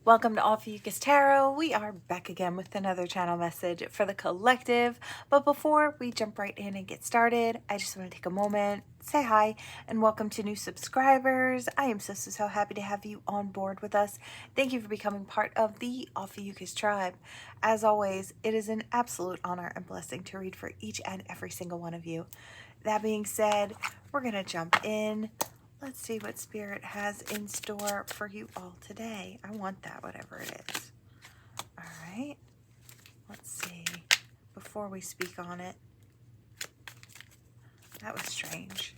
Welcome to Ophiuchus Tarot. We are back again with another channel message for the collective. But before we jump right in and get started, I just want to take a moment, say hi, and welcome to new subscribers. I am so happy to have you on board with us. Thank you for becoming part of the Ophiuchus tribe. As always, it is an absolute honor and blessing to read for each and every single one of you. That being said, we're going to jump in. Let's see what Spirit has in store for you all today. I want that, whatever it is. All right. Let's see. Before we speak on it. That was strange.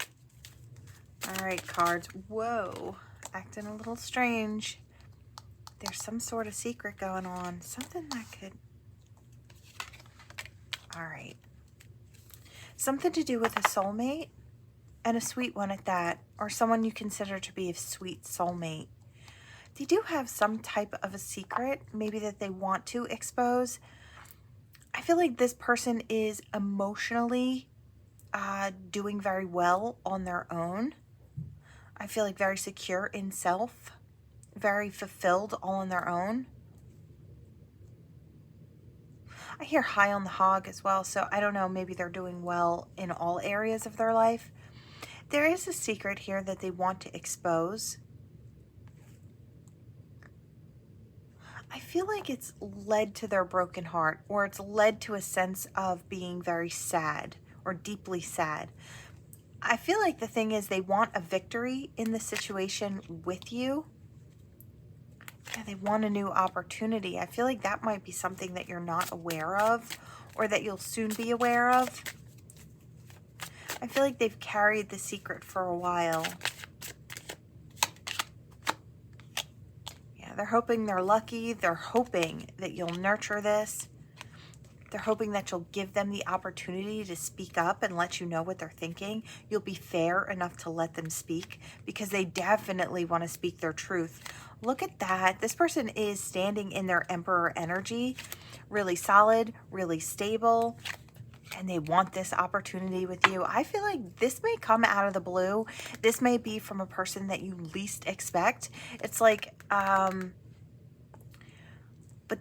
All right, cards. Whoa. Acting a little strange. There's some sort of secret going on. Something that could... All right. Something to do with a soulmate. And a sweet one at that, or someone you consider to be a sweet soulmate. They do have some type of a secret, maybe that they want to expose. I feel like this person is emotionally doing very well on their own. I feel like very secure in self, very fulfilled all on their own. I hear high on the hog as well, so I don't know, maybe they're doing well in all areas of their life. There is a secret here that they want to expose. I feel like it's led to their broken heart, or it's led to a sense of being very sad or deeply sad. I feel like the thing is they want a victory in the situation with you. Yeah, they want a new opportunity. I feel like that might be something that you're not aware of, or that you'll soon be aware of. I feel like they've carried the secret for a while. Yeah, they're hoping they're lucky. They're hoping that you'll nurture this. They're hoping that you'll give them the opportunity to speak up and let you know what they're thinking. You'll be fair enough to let them speak, because they definitely want to speak their truth. Look at that. This person is standing in their Emperor energy, really solid, really stable. And they want this opportunity with you. I feel like this may come out of the blue. This may be from a person that you least expect. It's like, but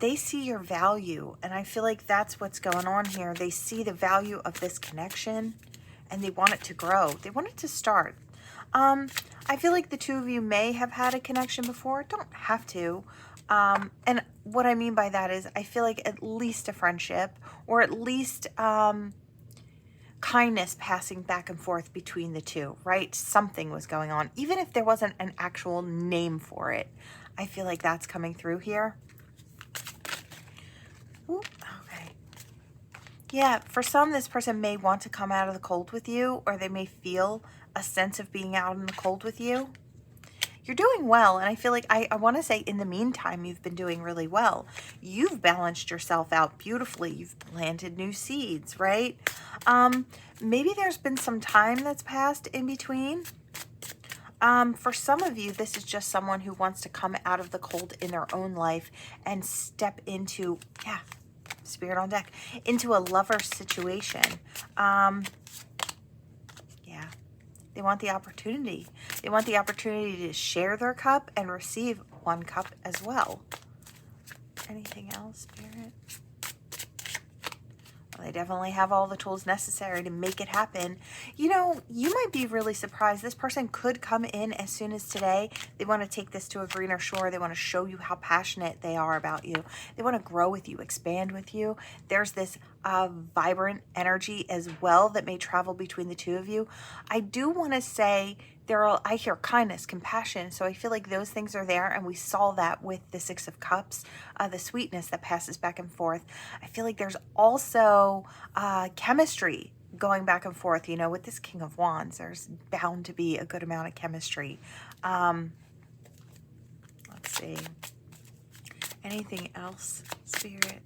they see your value. And I feel like that's what's going on here. They see the value of this connection and they want it to grow. They want it to start. I feel like the two of you may have had a connection before. Don't have to. And what I mean by that is I feel like at least a friendship, or at least kindness passing back and forth between the two, right? Something was going on. Even if there wasn't an actual name for it, I feel like that's coming through here. Ooh, okay. Yeah, for some, this person may want to come out of the cold with you, or they may feel a sense of being out in the cold with you. You're doing well, and I feel like I want to say in the meantime, you've been doing really well. You've balanced yourself out beautifully. You've planted new seeds, right? Maybe there's been some time that's passed in between. For some of you, this is just someone who wants to come out of the cold in their own life and step into, yeah, Spirit on deck, into a lover situation. Yeah. They want the opportunity. They want the opportunity to share their cup and receive one cup as well. Anything else, Spirit? Well, they definitely have all the tools necessary to make it happen. You know, you might be really surprised. This person could come in as soon as today. They want to take this to a greener shore. They want to show you how passionate they are about you. They want to grow with you, expand with you. There's this vibrant energy as well that may travel between the two of you. I do want to say I hear kindness, compassion. So I feel like those things are there. And we saw that with the Six of Cups, the sweetness that passes back and forth. I feel like there's also chemistry going back and forth. You know, with this King of Wands, there's bound to be a good amount of chemistry. Let's see. Anything else, Spirit?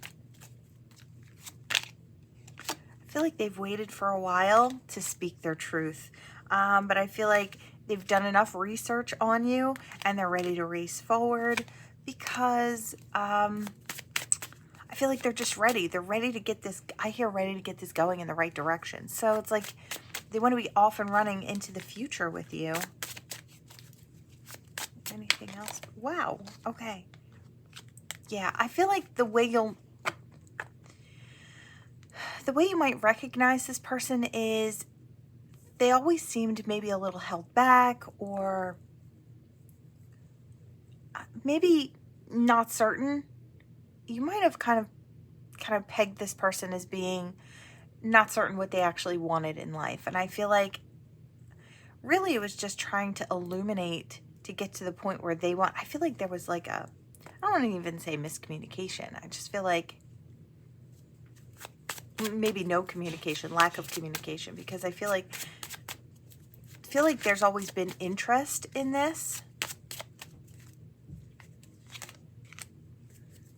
I feel like they've waited for a while to speak their truth. But I feel like they've done enough research on you and they're ready to race forward, because I feel like they're just ready. They're ready to get this, I hear ready to get this going in the right direction. So it's like they want to be off and running into the future with you. Anything else? Wow. Okay. Yeah, I feel like the way you might recognize this person is they always seemed maybe a little held back, or maybe not certain. You might have kind of pegged this person as being not certain what they actually wanted in life. And I feel like really it was just trying to illuminate to get to the point where they want. I feel like there was like I don't want to even say miscommunication. I just feel like maybe no communication, lack of communication, because I feel like there's always been interest in this.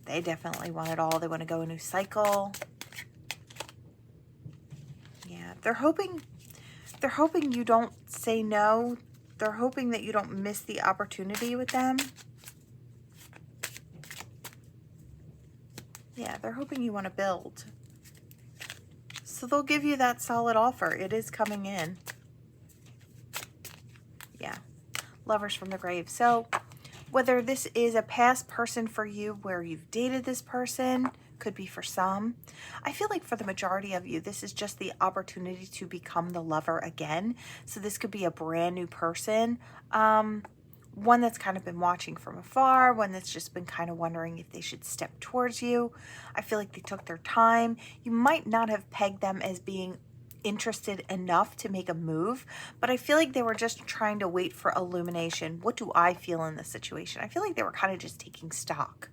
They definitely want it all. They want to go a new cycle. Yeah, they're hoping you don't say no. They're hoping that you don't miss the opportunity with them. Yeah, they're hoping you want to build. So they'll give you that solid offer. It is coming in. Yeah. Lovers from the grave. So whether this is a past person for you where you've dated this person, could be for some. I feel like for the majority of you, this is just the opportunity to become the lover again. So this could be a brand new person. One that's kind of been watching from afar, one that's just been kind of wondering if they should step towards you. I feel like they took their time. You might not have pegged them as being interested enough to make a move, but I feel like they were just trying to wait for illumination. What do I feel in this situation? I feel like they were kind of just taking stock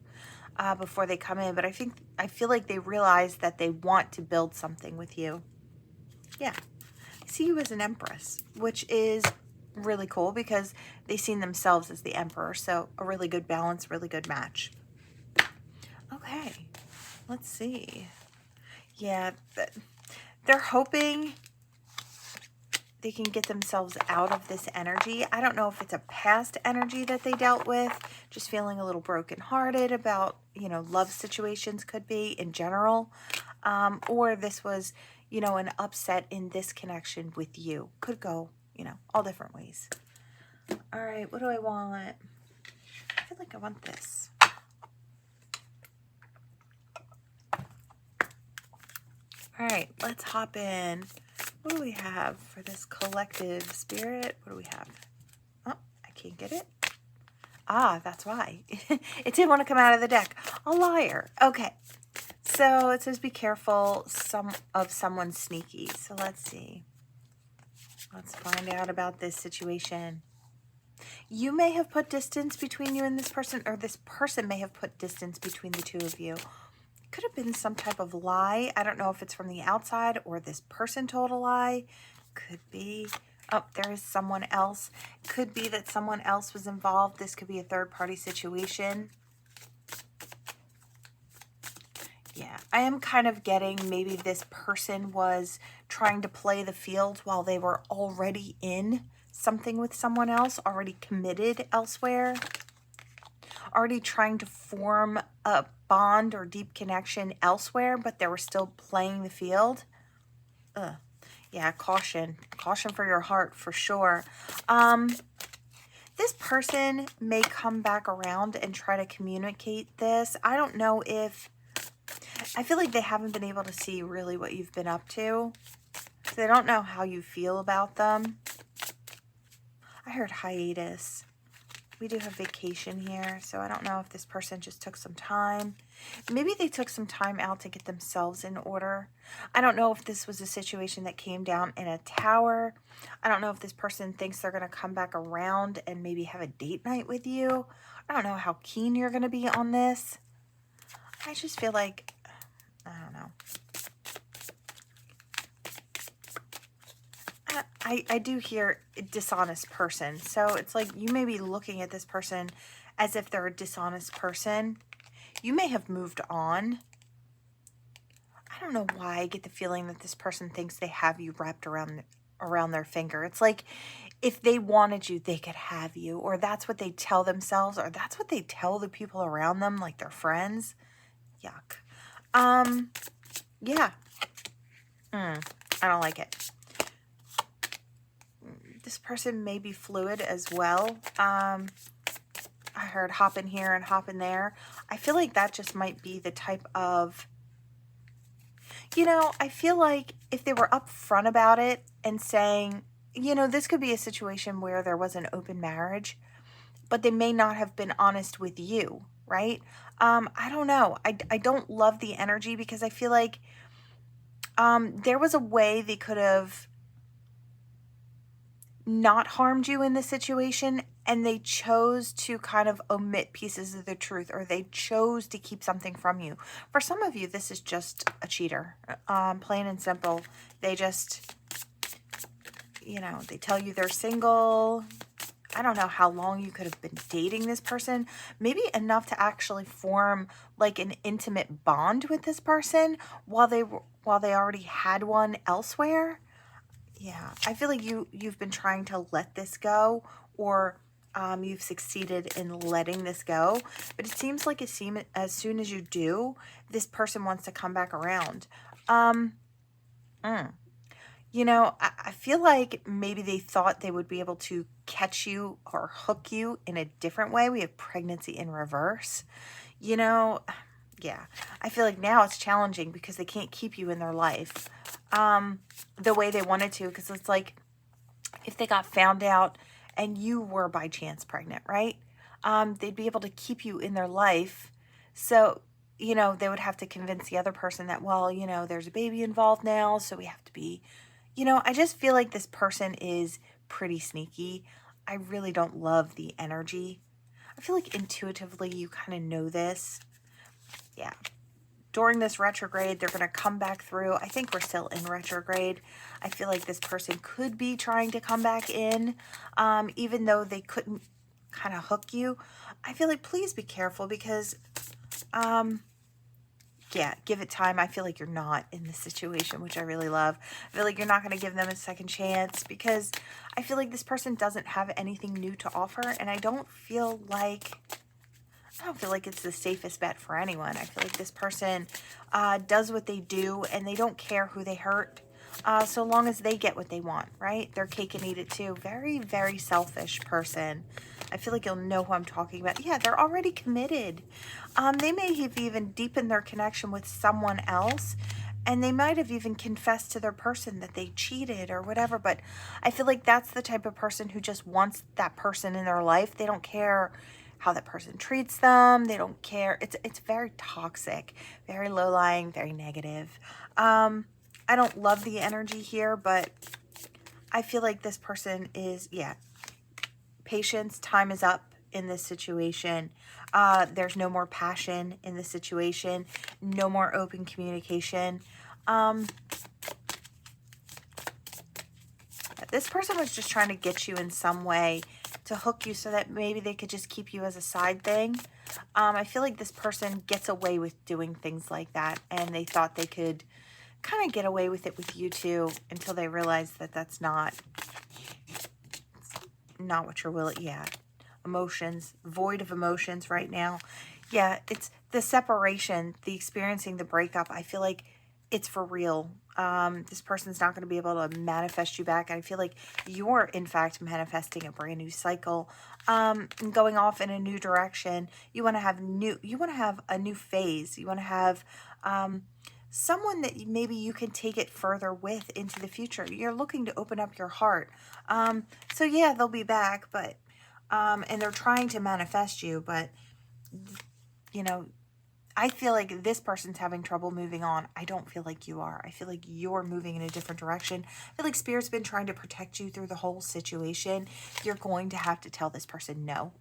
before they come in, but I feel like they realize that they want to build something with you. Yeah, I see you as an empress, which is really cool because they seen themselves as the emperor. So a really good balance, really good match. Okay, let's see. Yeah, they're hoping they can get themselves out of this energy. I don't know if it's a past energy that they dealt with, just feeling a little brokenhearted about, love situations could be in general. Or this was, an upset in this connection with you. Could go, all different ways. All right, what do I want? I feel like I want this. All right, let's hop in. What do we have for this collective spirit? What do we have? Oh, I can't get it. Ah, that's why. It didn't want to come out of the deck. A liar. Okay. So it says be careful of someone sneaky. So let's see. Let's find out about this situation. You may have put distance between you and this person, or this person may have put distance between the two of you. Could have been some type of lie. I don't know if it's from the outside or this person told a lie. Could be. Oh, there is someone else. Could be that someone else was involved. This could be a third-party situation. Yeah, I am kind of getting maybe this person was trying to play the field while they were already in something with someone else, already committed elsewhere, already trying to form a bond or deep connection elsewhere, but they were still playing the field. Yeah, caution for your heart for sure. This person may come back around and try to communicate this. I don't know if, I feel like they haven't been able to see really what you've been up to. So they don't know how you feel about them. I heard hiatus. We do have vacation here, so I don't know if this person just took some time. Maybe they took some time out to get themselves in order. I don't know if this was a situation that came down in a tower. I don't know if this person thinks they're going to come back around and maybe have a date night with you. I don't know how keen you're going to be on this. I just feel like, I don't know. I do hear a dishonest person. So it's like you may be looking at this person as if they're a dishonest person. You may have moved on. I don't know why I get the feeling that this person thinks they have you wrapped around their finger. It's like if they wanted you, they could have you. Or that's what they tell themselves. Or that's what they tell the people around them, like their friends. Yuck. Yeah. I don't like it. This person may be fluid as well. I I heard hop in here and hop in there. I feel like that just might be the type of, you know, I feel like if they were upfront about it and saying, you know, this could be a situation where there was an open marriage, but they may not have been honest with you, right? I don't know. I don't love the energy because I feel like there was a way they could have not harmed you in this situation, and they chose to kind of omit pieces of the truth, or they chose to keep something from you. For some of you, this is just a cheater, plain and simple. They just, you know, they tell you they're single. I don't know how long you could have been dating this person. Maybe enough to actually form like an intimate bond with this person while they already had one elsewhere. Yeah, I feel like you've been trying to let this go, or you've succeeded in letting this go. But it seems like as soon as you do, this person wants to come back around. You know, I feel like maybe they thought they would be able to catch you or hook you in a different way. We have pregnancy in reverse. You know, yeah, I feel like now it's challenging because they can't keep you in their life the way they wanted to. Because it's like if they got found out and you were by chance pregnant, right? They'd be able to keep you in their life. So, you know, they would have to convince the other person that, well, you know, there's a baby involved now, so we have to be, you know, I just feel like this person is pretty sneaky. I really don't love the energy. I feel like intuitively you kind of know this. Yeah. During this retrograde, they're going to come back through. I think we're still in retrograde. I feel like this person could be trying to come back in, even though they couldn't kind of hook you. I feel like please be careful because, yeah, give it time. I feel like you're not in this situation, which I really love. I feel like you're not going to give them a second chance because I feel like this person doesn't have anything new to offer, and I don't feel like it's the safest bet for anyone. I feel like this person does what they do, and they don't care who they hurt, so long as they get what they want, right? Their cake and eat it too. Very, very selfish person. I feel like you'll know who I'm talking about. Yeah, they're already committed. They may have even deepened their connection with someone else, and they might have even confessed to their person that they cheated or whatever, but I feel like that's the type of person who just wants that person in their life. They don't care how that person treats them. They don't care. It's very toxic, very low-lying, very negative. I don't love the energy here, but I feel like this person is, yeah, patience, time is up in this situation. There's no more passion in this situation, no more open communication. This person was just trying to get you in some way to hook you so that maybe they could just keep you as a side thing. I feel like this person gets away with doing things like that, and they thought they could kind of get away with it with you too until they realized that that's not what you're willing. Yeah, emotions, void of emotions right now. Yeah, it's the separation, the experiencing the breakup. I feel like it's for real. This person's not going to be able to manifest you back. I feel like you're, in fact, manifesting a brand new cycle, and going off in a new direction. You want to have a new phase. You want to have someone that maybe you can take it further with into the future. You're looking to open up your heart. So yeah, they'll be back, but and they're trying to manifest you, but you know, I feel like this person's having trouble moving on. I don't feel like you are. I feel like you're moving in a different direction. I feel like Spirit's been trying to protect you through the whole situation. You're going to have to tell this person no.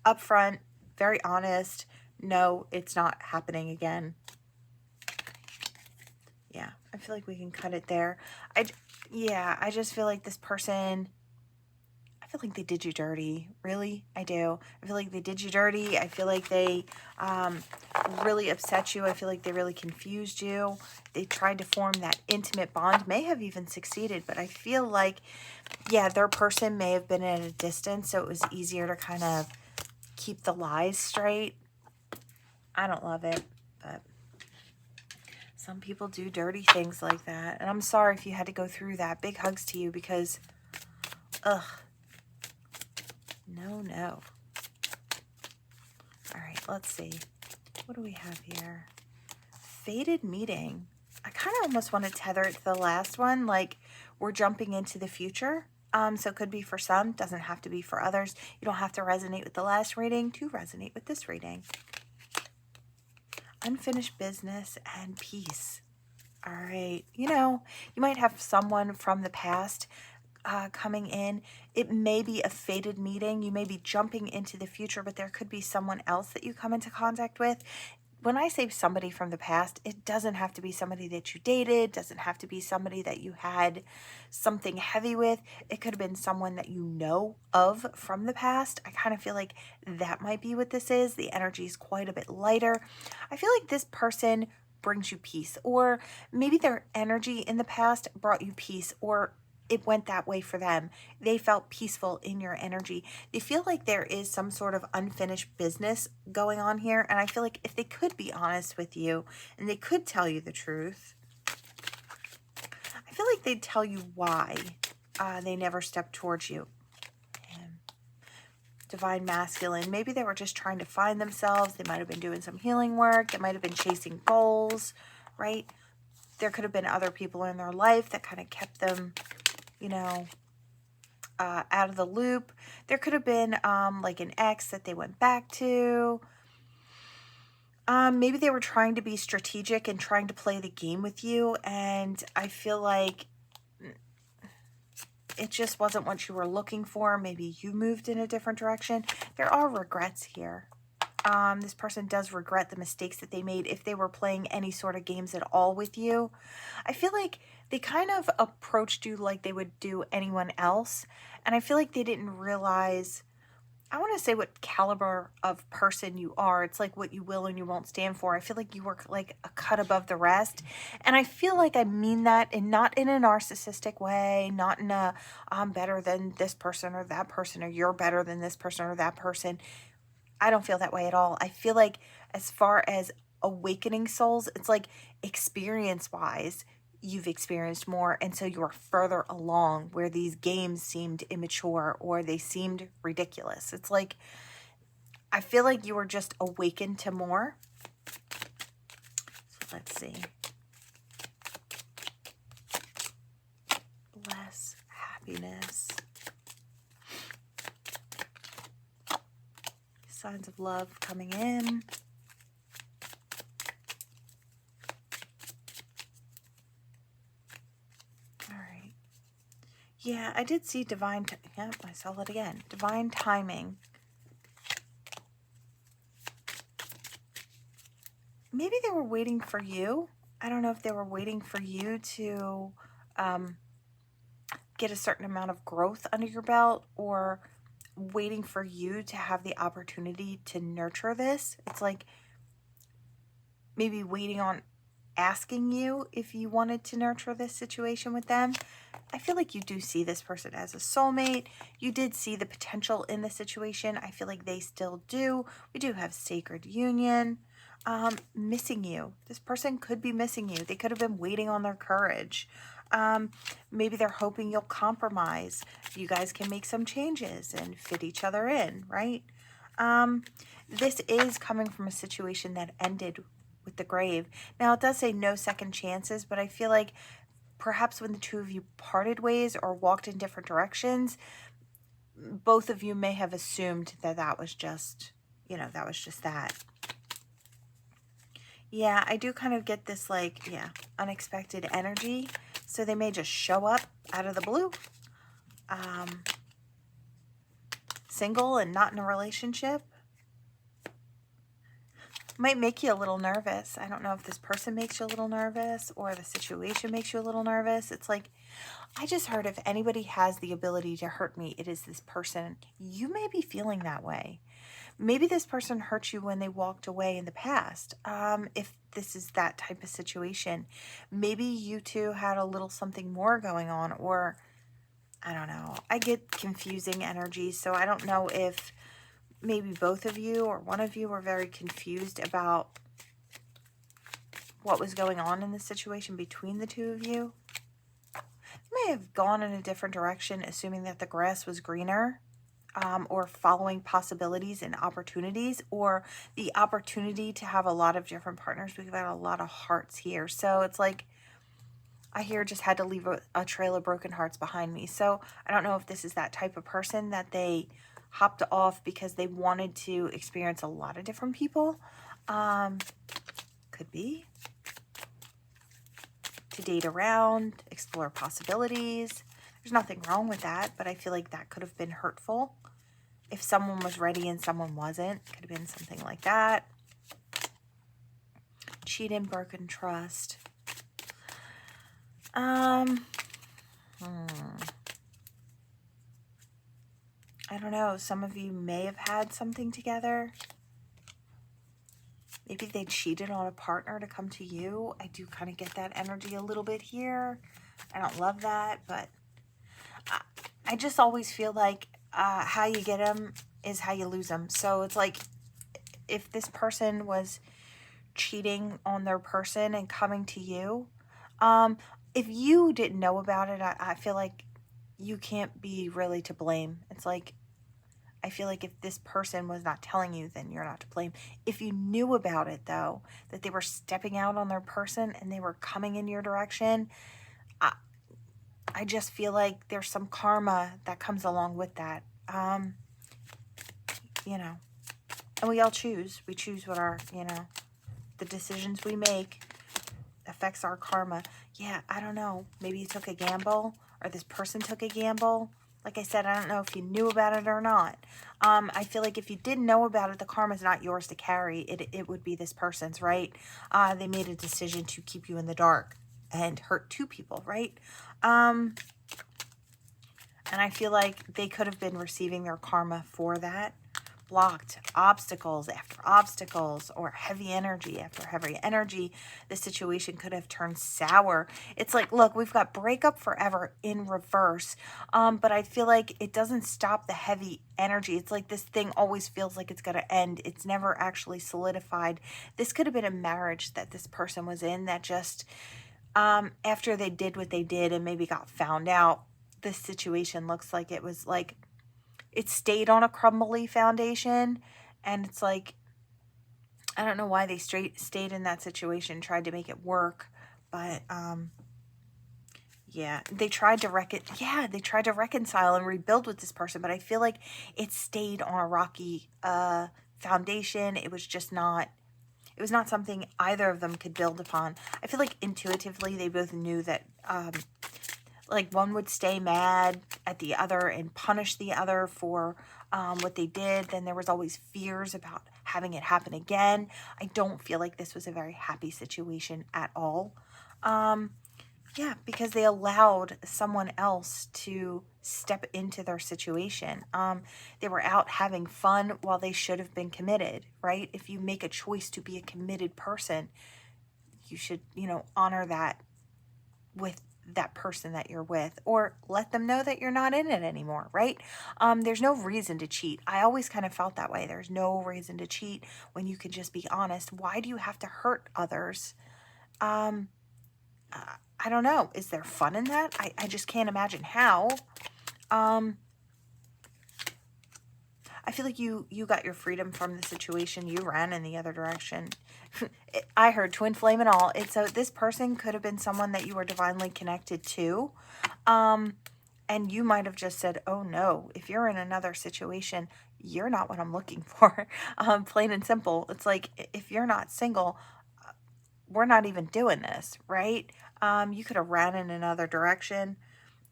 Upfront, very honest. No, it's not happening again. Yeah, I feel like we can cut it there. I just feel like this person, I feel like they did you dirty. Really, I do. I feel like they did you dirty. I feel like they really upset you. I feel like they really confused you. They tried to form that intimate bond, may have even succeeded, but I feel like, yeah, their person may have been at a distance, so it was easier to kind of keep the lies straight. I don't love it, but some people do dirty things like that, and I'm sorry if you had to go through that. Big hugs to you because, ugh. No. let's see. What do we have here? Fated meeting. I kind of almost want to tether it to the last one, like we're jumping into the future. So it could be for some, doesn't have to be for others. You don't have to resonate with the last reading to resonate with this reading. Unfinished business and peace. All right. You know, you might have someone from the past coming in. It may be a fated meeting. You may be jumping into the future, but there could be someone else that you come into contact with. When I say somebody from the past, it doesn't have to be somebody that you dated, doesn't have to be somebody that you had something heavy with. It could have been someone that you know of from the past. I kind of feel like that might be what this is. The energy is quite a bit lighter. I feel like this person brings you peace, or maybe their energy in the past brought you peace, or it went that way for them. They felt peaceful in your energy. They feel like there is some sort of unfinished business going on here. And I feel like if they could be honest with you and they could tell you the truth, I feel like they'd tell you why they never stepped towards you. And Divine Masculine. Maybe they were just trying to find themselves. They might have been doing some healing work. They might have been chasing goals, right? There could have been other people in their life that kind of kept them, you know, out of the loop. There could have been like an ex that they went back to. Maybe they were trying to be strategic and trying to play the game with you, and I feel like it just wasn't what you were looking for. Maybe you moved in a different direction. There are regrets here. This person does regret the mistakes that they made if they were playing any sort of games at all with you. I feel like they kind of approached you like they would do anyone else. And I feel like they didn't realize, I want to say what caliber of person you are. It's like what you will and you won't stand for. I feel like you were like a cut above the rest. And I feel like I mean that, and not in a narcissistic way, not in a I'm better than this person or that person, or you're better than this person or that person. I don't feel that way at all. I feel like as far as awakening souls, it's like experience-wise, you've experienced more, and so you're further along, where these games seemed immature or they seemed ridiculous. It's like, I feel like you were just awakened to more. So let's see. Bless, happiness. Signs of love coming in. All right. Yeah, I did see divine, yeah, I saw it again. Divine timing. Maybe they were waiting for you. I don't know if they were waiting for you to get a certain amount of growth under your belt, or waiting for you to have the opportunity to nurture this. It's like maybe waiting on asking you if you wanted to nurture this situation with them. I feel like you do see this person as a soulmate. You did see the potential in the situation. I feel like they still do. We do have sacred union. Missing you. This person could be missing you. They could have been waiting on their courage. Maybe they're hoping you'll compromise. You guys can make some changes and fit each other in, right? This is coming from a situation that ended with the grave. Now, it does say no second chances, but I feel like perhaps when the two of you parted ways or walked in different directions, both of you may have assumed that that was just, you know, that was just that. Yeah, I do kind of get this, like, yeah, unexpected energy. So they may just show up out of the blue. Single and not in a relationship. Might make you a little nervous. I don't know if this person makes you a little nervous or the situation makes you a little nervous. It's like, I just heard if anybody has the ability to hurt me, it is this person. You may be feeling that way. Maybe this person hurt you when they walked away in the past. If this is that type of situation, maybe you two had a little something more going on, or I don't know. I get confusing energies, so I don't know if maybe both of you or one of you were very confused about what was going on in the situation between the two of you. You may have gone in a different direction, assuming that the grass was greener. or following possibilities and opportunities, or the opportunity to have a lot of different partners. We've got a lot of hearts here. So it's like, I here just had to leave a trail of broken hearts behind me. So I don't know if this is that type of person that they hopped off because they wanted to experience a lot of different people. Could be. To date around, explore possibilities. There's nothing wrong with that, but I feel like that could have been hurtful. If someone was ready and someone wasn't, could have been something like that. Cheating, broken trust. I don't know. Some of you may have had something together. Maybe they cheated on a partner to come to you. I do kind of get that energy a little bit here. I don't love that, but I just always feel like how you get them is how you lose them. So it's like, if this person was cheating on their person and coming to you, if you didn't know about it, I feel like you can't be really to blame. It's like, I feel like if this person was not telling you, then you're not to blame. If you knew about it, though, that they were stepping out on their person and they were coming in your direction, I just feel like there's some karma that comes along with that. You know, and we all choose. We choose what our, the decisions we make affects our karma. Yeah, I don't know. Maybe you took a gamble, or this person took a gamble. Like I said, I don't know if you knew about it or not. I feel like if you didn't know about it, the karma's not yours to carry. It would be this person's, right? They made a decision to keep you in the dark and hurt two people, right? And I feel like they could have been receiving their karma for that. Blocked, obstacles after obstacles, or heavy energy after heavy energy. The situation could have turned sour. It's like, look, we've got breakup forever in reverse, but I feel like it doesn't stop the heavy energy. It's like this thing always feels like it's going to end. It's never actually solidified. This could have been a marriage that this person was in that just, after they did what they did and maybe got found out, this situation looks like it was like, it stayed on a crumbly foundation, and it's like, I don't know why they stayed in that situation, tried to make it work, but yeah, they tried to reconcile and rebuild with this person, but I feel like it stayed on a rocky foundation. It was just not, it was not something either of them could build upon. I feel like intuitively they both knew that like one would stay mad at the other and punish the other for what they did. Then there was always fears about having it happen again. I don't feel like this was a very happy situation at all. Yeah, because they allowed someone else to step into their situation. They were out having fun while they should have been committed, right? If you make a choice to be a committed person, you should, honor that with that person that you're with, or let them know that you're not in it anymore, right? There's no reason to cheat. I always kind of felt that way. There's no reason to cheat when you can just be honest. Why do you have to hurt others? I don't know. Is there fun in that? I just can't imagine how. I feel like you got your freedom from the situation. You ran in the other direction. I heard twin flame and all. So this person could have been someone that you were divinely connected to. And you might have just said, oh no, if you're in another situation, you're not what I'm looking for. Plain and simple. It's like, if you're not single, we're not even doing this, right? You could have ran in another direction.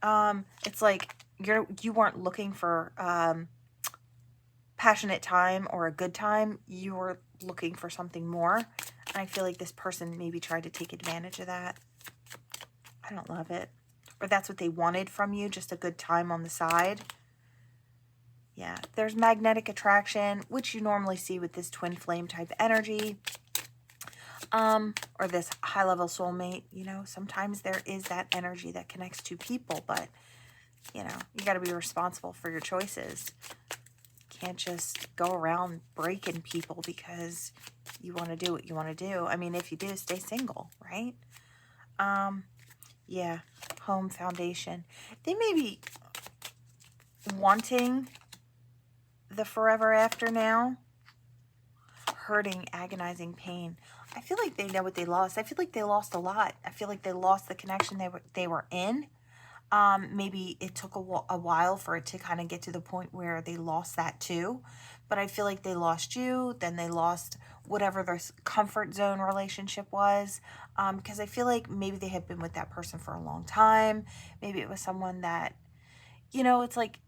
It's like you weren't looking for passionate time or a good time. You were looking for something more. And I feel like this person maybe tried to take advantage of that. I don't love it. Or that's what they wanted from you, just a good time on the side. Yeah, there's magnetic attraction, which you normally see with this twin flame type energy. Or this high level soulmate. Sometimes there is that energy that connects two people, but you got to be responsible for your choices. Can't just go around breaking people because you want to do what you want to do. I mean, if you do, stay single, right? Yeah, home foundation. They may be wanting the forever after now. Hurting, agonizing pain. I feel like they know what they lost. I feel like they lost a lot. I feel like they lost the connection they were in. Maybe it took a while for it to kind of get to the point where they lost that too. But I feel like they lost you, then they lost whatever their comfort zone relationship was. Because I feel like maybe they had been with that person for a long time. Maybe it was someone that, you know, it's like,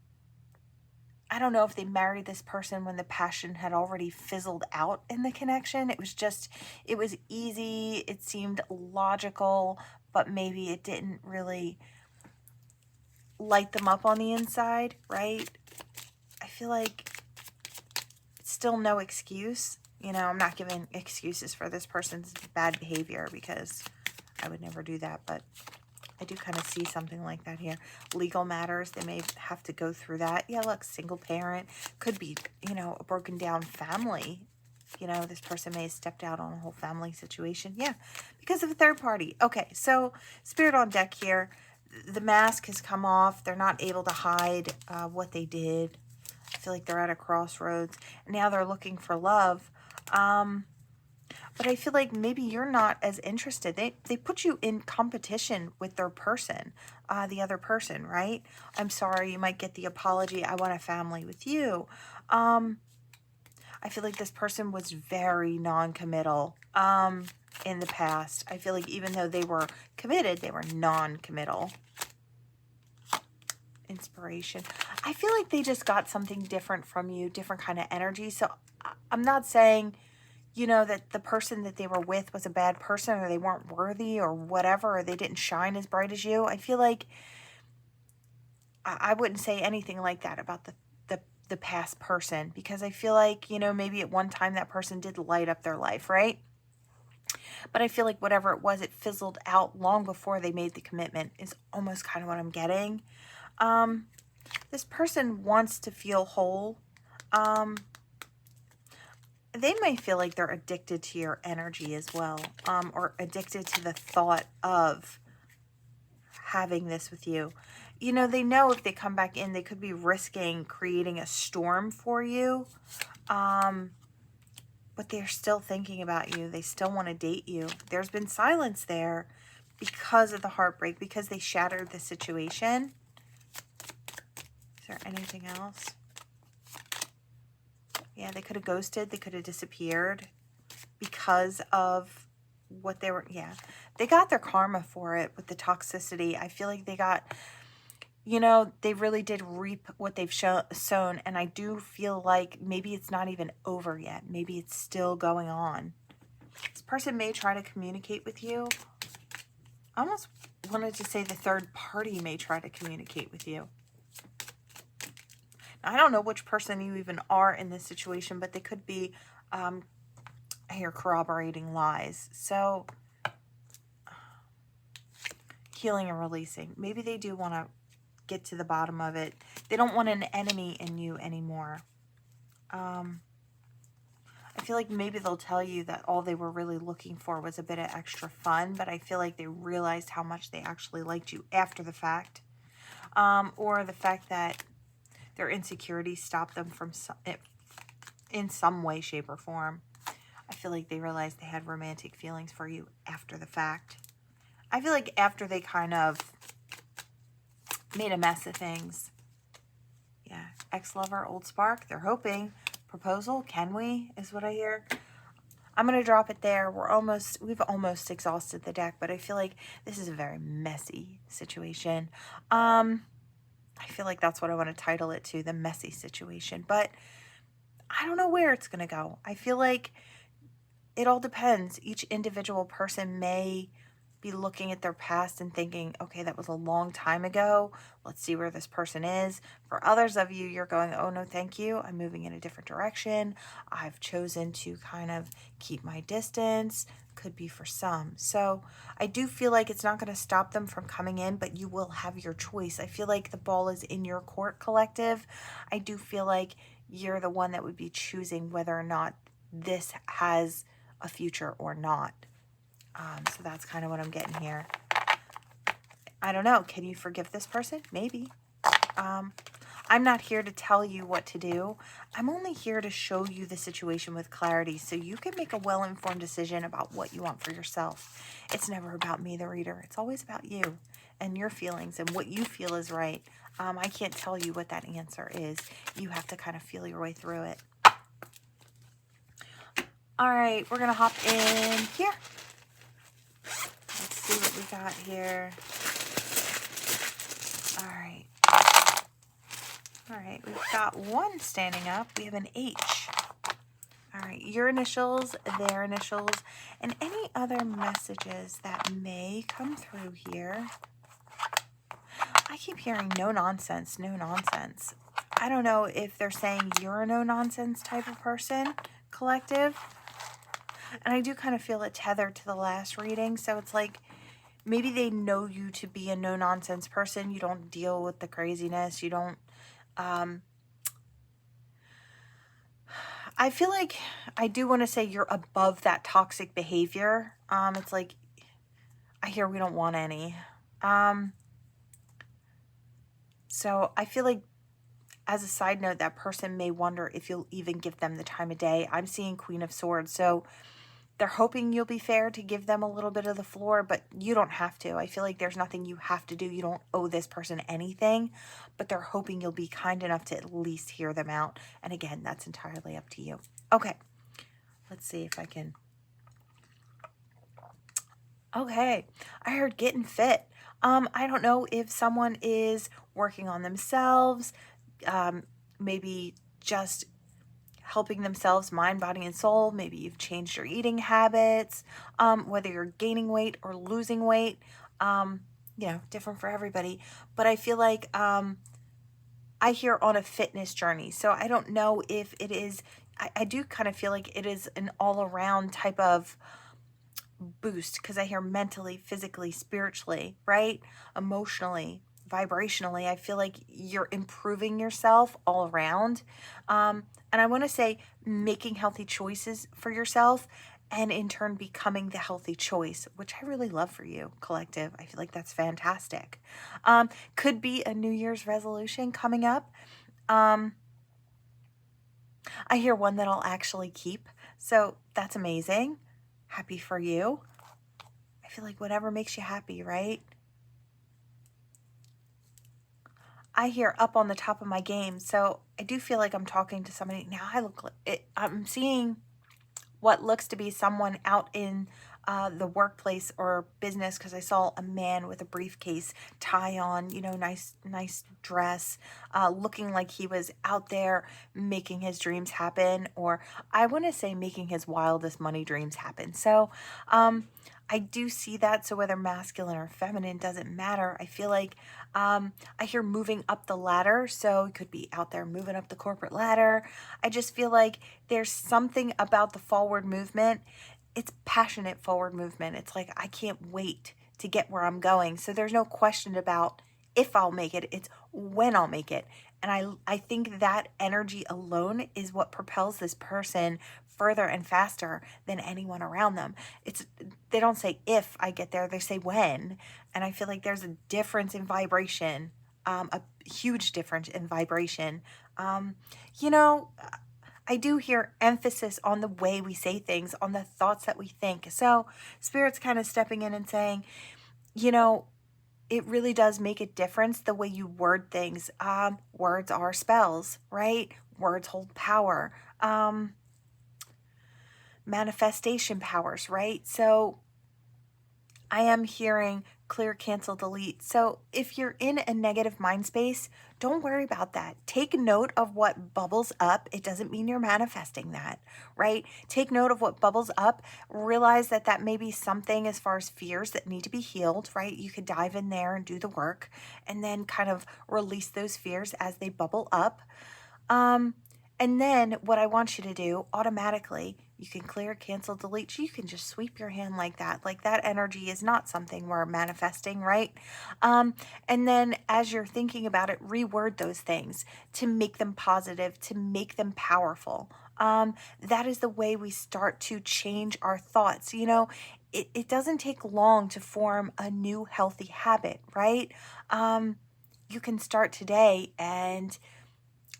I don't know if they married this person when the passion had already fizzled out in the connection. It was just, it was easy. It seemed logical, but maybe it didn't really light them up on the inside, right? I feel like it's still no excuse. You know, I'm not giving excuses for this person's bad behavior because I would never do that, but I do kind of see something like that here. Legal matters, they may have to go through that. Yeah, look, single parent. Could be, you know, a broken down family. You know, this person may have stepped out on a whole family situation. Yeah, because of a third party. Okay, so Spirit on deck here. The mask has come off. They're not able to hide what they did. I feel like they're at a crossroads. Now they're looking for love. But I feel like maybe you're not as interested. They put you in competition with their person, the other person, right? I'm sorry, you might get the apology. I want a family with you. I feel like this person was very non-committal in the past. I feel like even though they were committed, they were non-committal. Inspiration. I feel like they just got something different from you, different kind of energy. So I'm not saying, you know, that the person that they were with was a bad person or they weren't worthy or whatever, or they didn't shine as bright as you. I feel like I wouldn't say anything like that about the past person, because I feel like, you know, maybe at one time that person did light up their life, right? But I feel like whatever it was, it fizzled out long before they made the commitment is almost kind of what I'm getting. This person wants to feel whole. They may feel like they're addicted to your energy as well, or addicted to the thought of having this with you. You know, they know if they come back in, they could be risking creating a storm for you, but they're still thinking about you. They still want to date you. There's been silence there because of the heartbreak, because they shattered the situation. Is there anything else? Yeah, they could have ghosted. They could have disappeared because of what they were. Yeah, they got their karma for it with the toxicity. I feel like they got, you know, they really did reap what they've sown. And I do feel like maybe it's not even over yet. Maybe it's still going on. This person may try to communicate with you. I almost wanted to say the third party may try to communicate with you. I don't know which person you even are in this situation, but they could be, I hear corroborating lies. So, healing and releasing. Maybe they do want to get to the bottom of it. They don't want an enemy in you anymore. I feel like maybe they'll tell you that all they were really looking for was a bit of extra fun, but I feel like they realized how much they actually liked you after the fact. Or the fact that their insecurities stopped them from in some way, shape, or form. I feel like they realized they had romantic feelings for you after the fact. I feel like after they kind of made a mess of things. Yeah, ex-lover, old spark, they're hoping. Proposal, can we, is what I hear. I'm going to drop it there. We've almost exhausted the deck, but I feel like this is a very messy situation. I feel like that's what I want to title it to, the messy situation. But I don't know where it's going to go. I feel like it all depends. Each individual person may be looking at their past and thinking, okay, that was a long time ago. Let's see where this person is. For others of you, you're going, oh, no, thank you. I'm moving in a different direction. I've chosen to kind of keep my distance. Could be for some. So I do feel like it's not going to stop them from coming in, but you will have your choice. I feel like the ball is in your court, collective. I do feel like you're the one that would be choosing whether or not this has a future or not. So that's kind of what I'm getting here. I don't know. Can you forgive this person? Maybe. I'm not here to tell you what to do. I'm only here to show you the situation with clarity so you can make a well-informed decision about what you want for yourself. It's never about me, the reader. It's always about you and your feelings and what you feel is right. I can't tell you what that answer is. You have to kind of feel your way through it. All right, we're going to hop in here. Let's see what we got here. All right. All right, we've got 1 standing up. We have an H. All right, your initials, their initials, and any other messages that may come through here. I keep hearing no nonsense, no nonsense. I don't know if they're saying you're a no nonsense type of person, collective. And I do kind of feel it tethered to the last reading. So it's like maybe they know you to be a no nonsense person. You don't deal with the craziness. You don't. I feel like I do want to say you're above that toxic behavior. It's like I hear we don't want any. So I feel like, as a side note, that person may wonder if you'll even give them the time of day. I'm seeing Queen of Swords. So they're hoping you'll be fair to give them a little bit of the floor, but you don't have to. I feel like there's nothing you have to do. You don't owe this person anything, but they're hoping you'll be kind enough to at least hear them out. And again, that's entirely up to you. Okay, let's see if I can. Okay, I heard getting fit. I don't know if someone is working on themselves, maybe just helping themselves, mind, body, and soul. Maybe you've changed your eating habits, whether you're gaining weight or losing weight, different for everybody. But I feel like I hear on a fitness journey. So I don't know if it is, I do kind of feel like it is an all-around type of boost because I hear mentally, physically, spiritually, right? Emotionally, vibrationally. I feel like you're improving yourself all around. And I want to say making healthy choices for yourself and in turn becoming the healthy choice, which I really love for you, collective. I feel like that's fantastic. Could be a New Year's resolution coming up. I hear one that I'll actually keep. So that's amazing. Happy for you. I feel like whatever makes you happy, right? I hear up on the top of my game. So I do feel like I'm talking to somebody. Now I'm seeing what looks to be someone out in the workplace or business, because I saw a man with a briefcase, tie on, nice dress, looking like he was out there making his dreams happen, or I want to say making his wildest money dreams happen. So I do see that. So whether masculine or feminine doesn't matter. I feel like I hear moving up the ladder. So it could be out there moving up the corporate ladder. I just feel like there's something about the forward movement. It's passionate forward movement. It's like, I can't wait to get where I'm going. So there's no question about if I'll make it. It's when I'll make it. And I think that energy alone is what propels this person further and faster than anyone around them. They don't say if I get there, they say when. And I feel like there's a difference in vibration, a huge difference in vibration. I do hear emphasis on the way we say things, on the thoughts that we think. So Spirit's kind of stepping in and saying, it really does make a difference the way you word things. Words are spells, right? Words hold power. Manifestation powers, right? So I am hearing clear, cancel, delete. So if you're in a negative mind space, don't worry about that. Take note of what bubbles up. It doesn't mean you're manifesting that, right? Take note of what bubbles up. Realize that may be something as far as fears that need to be healed, right? You could dive in there and do the work and then kind of release those fears as they bubble up. And then what I want you to do automatically, you can clear, cancel, delete. You can just sweep your hand like that. Like that energy is not something we're manifesting, right? And then as you're thinking about it, reword those things to make them positive, to make them powerful. That is the way we start to change our thoughts. It doesn't take long to form a new healthy habit, right? You can start today and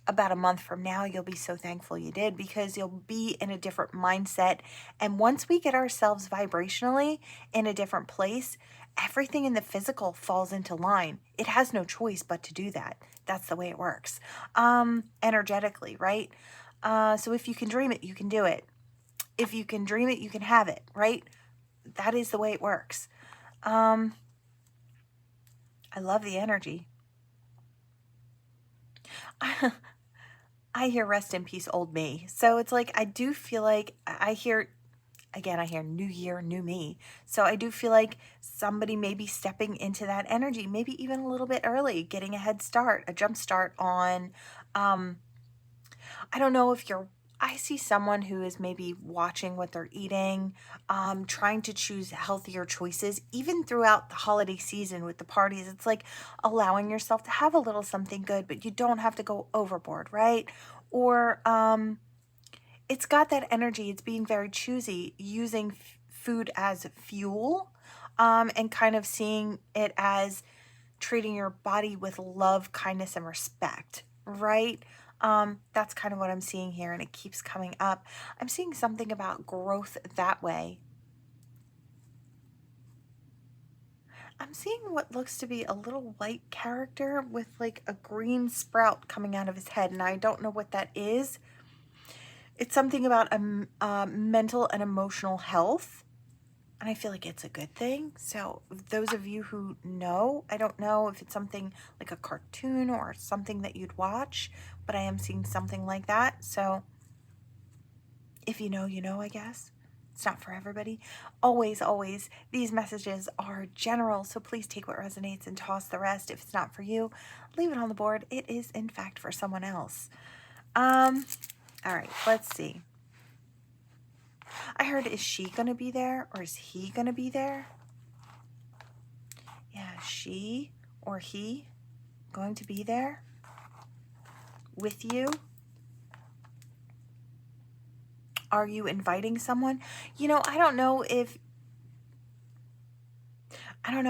about a month from now, you'll be so thankful you did, because you'll be in a different mindset. And once we get ourselves vibrationally in a different place, everything in the physical falls into line. It has no choice but to do that. That's the way it works. Energetically, right? So if you can dream it, you can do it. If you can dream it, you can have it, right? That is the way it works. I love the energy. I hear rest in peace, old me. So it's like, I do feel like I hear, again, I hear new year, new me. So I do feel like somebody may be stepping into that energy, maybe even a little bit early, getting a head start, a jump start on, I don't know if you're, I see someone who is maybe watching what they're eating, trying to choose healthier choices, even throughout the holiday season with the parties. It's like allowing yourself to have a little something good, but you don't have to go overboard, right? Or it's got that energy. It's being very choosy, using food as fuel, and kind of seeing it as treating your body with love, kindness, and respect, right? That's kind of what I'm seeing here, and it keeps coming up. I'm seeing something about growth that way. I'm seeing what looks to be a little white character with like a green sprout coming out of his head, and I don't know what that is. It's something about mental and emotional health, and I feel like it's a good thing. So those of you who know, I don't know if it's something like a cartoon or something that you'd watch, but I am seeing something like that. So if you know, you know, I guess. It's not for everybody. Always, always, these messages are general, so please take what resonates and toss the rest. If it's not for you, leave it on the board. It is, in fact, for someone else. All right, let's see. I heard, is she going to be there or is he going to be there? Yeah, she or he going to be there with you? Are you inviting someone? You know, I don't know.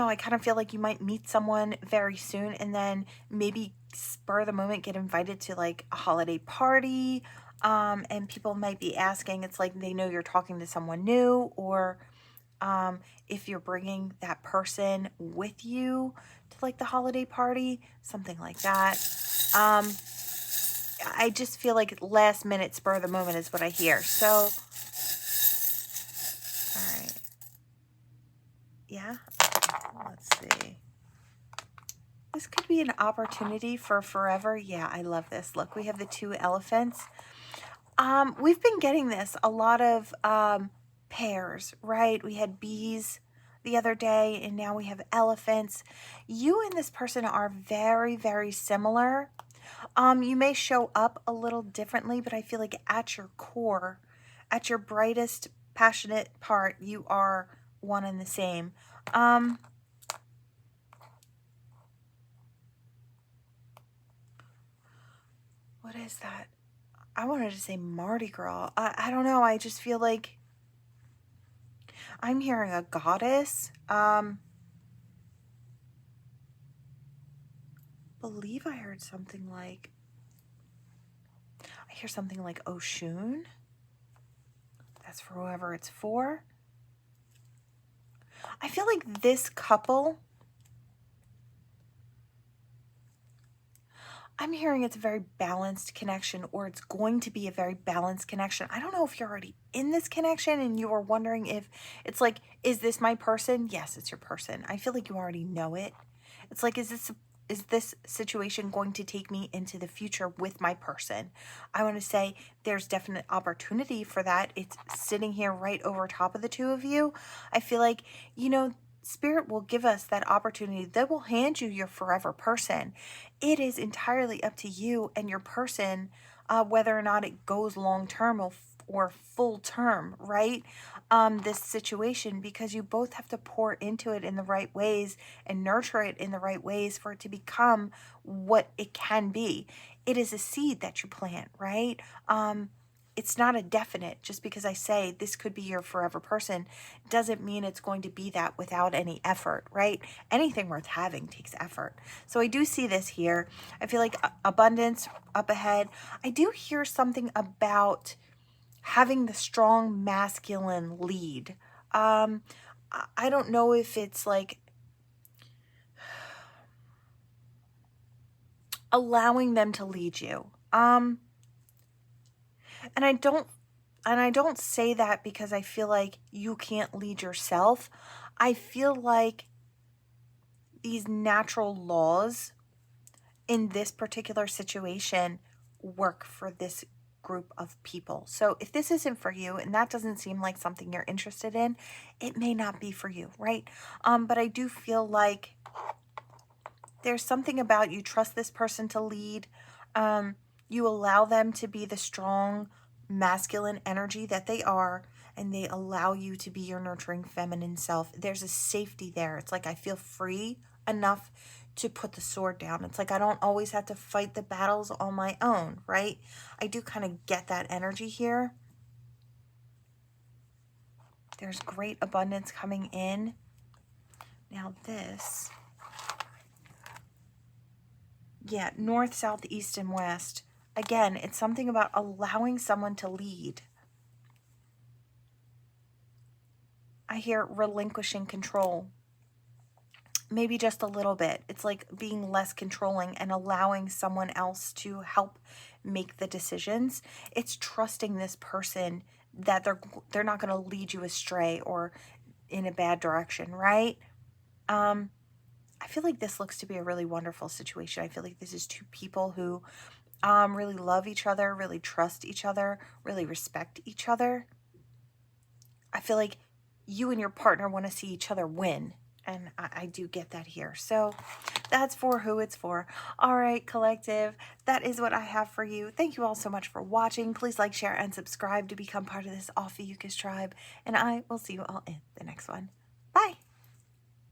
I kind of feel like you might meet someone very soon and then maybe spur of the moment get invited to like a holiday party. And people might be asking, it's like they know you're talking to someone new, or if you're bringing that person with you to like the holiday party, something like that. I just feel like last minute spur of the moment is what I hear. So, all right. Yeah. Let's see. This could be an opportunity for forever. Yeah, I love this. Look, we have the 2 elephants. We've been getting this, a lot of pairs, right? We had bees the other day, and now we have elephants. You and this person are very, very similar. You may show up a little differently, but I feel like at your core, at your brightest, passionate part, you are one and the same. What is that? I wanted to say Mardi Gras. I don't know. I just feel like I'm hearing a goddess. Believe I heard something like, I hear something like Oshun. That's for whoever it's for. I feel like this couple, I'm hearing it's a very balanced connection, or it's going to be a very balanced connection. I don't know if you're already in this connection and you are wondering if it's like, is this my person? Yes, it's your person. I feel like you already know it. It's like, is this situation going to take me into the future with my person? I want to say there's definite opportunity for that. It's sitting here right over top of the 2 of you. I feel like, you know, Spirit will give us that opportunity. They will hand you your forever person. It is entirely up to you and your person, whether or not it goes long term or full term, right? This situation, because you both have to pour into it in the right ways and nurture it in the right ways for it to become what it can be. It is a seed that you plant, right? it's not a definite. Just because I say this could be your forever person doesn't mean it's going to be that without any effort, right? Anything worth having takes effort. So I do see this here. I feel like abundance up ahead. I do hear something about having the strong masculine lead. I don't know if it's like allowing them to lead you. And I don't say that because I feel like you can't lead yourself. I feel like these natural laws in this particular situation work for this group of people. So if this isn't for you and that doesn't seem like something you're interested in, it may not be for you, right? But I do feel like there's something about you trust this person to lead. You allow them to be the strong masculine energy that they are, and they allow you to be your nurturing feminine self. There's a safety there. It's like I feel free enough to put the sword down. It's like I don't always have to fight the battles on my own, right? I do kind of get that energy here. There's great abundance coming in. Now this, yeah, north, south, east, and west. Again, it's something about allowing someone to lead. I hear relinquishing control. Maybe just a little bit. It's like being less controlling and allowing someone else to help make the decisions. It's trusting this person that they're not going to lead you astray or in a bad direction, right? I feel like this looks to be a really wonderful situation. I feel like this is two people who really love each other, really trust each other, really respect each other. I feel like you and your partner want to see each other win. And I do get that here. So that's for who it's for. All right, collective, that is what I have for you. Thank you all so much for watching. Please like, share, and subscribe to become part of this Ophiuchus tribe. And I will see you all in the next one. Bye.